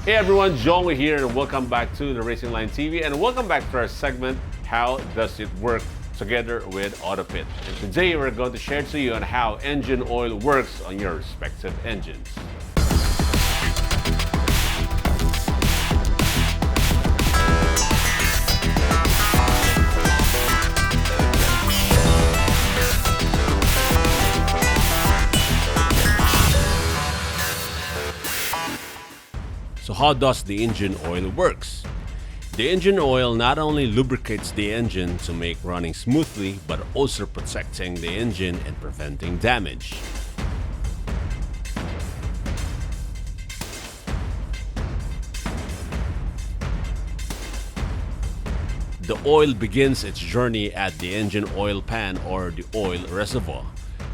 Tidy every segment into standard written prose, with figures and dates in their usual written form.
Hey everyone, John here and welcome back to the Racing Line TV and welcome back to our segment, How Does It Work? Together with Autopit. And today we're going to share to you on how engine oil works on your respective engines. So how does the engine oil works? The engine oil not only lubricates the engine to make running smoothly, but also protecting the engine and preventing damage. The oil begins its journey at the engine oil pan or the oil reservoir,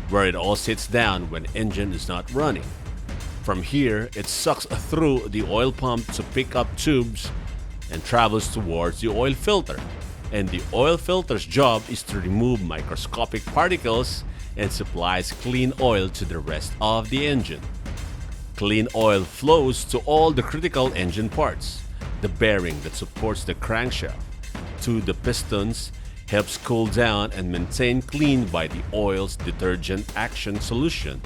where it all sits down when engine is not running. From here, it sucks through the oil pump to pick up tubes and travels towards the oil filter. And the oil filter's job is to remove microscopic particles and supplies clean oil to the rest of the engine. Clean oil flows to all the critical engine parts. The bearing that supports the crankshaft to the pistons helps cool down and maintain clean by the oil's detergent action solution.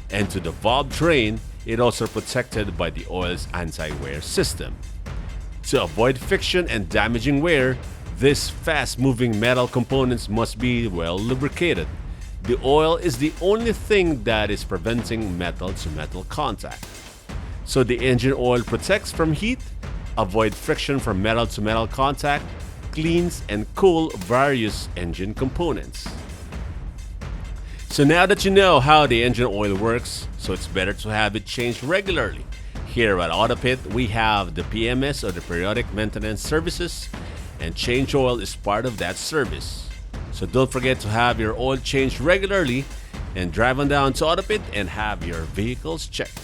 And to the valve train, it also protected by the oil's anti-wear system. To avoid friction and damaging wear, these fast-moving metal components must be well lubricated. The oil is the only thing that is preventing metal-to-metal contact. So the engine oil protects from heat, avoid friction from metal-to-metal contact, cleans and cool various engine components. So now that you know how the engine oil works, so it's better to have it changed regularly. Here at Autopit, we have the PMS or the Periodic Maintenance Services, and change oil is part of that service. So don't forget to have your oil changed regularly and drive on down to Autopit and have your vehicles checked.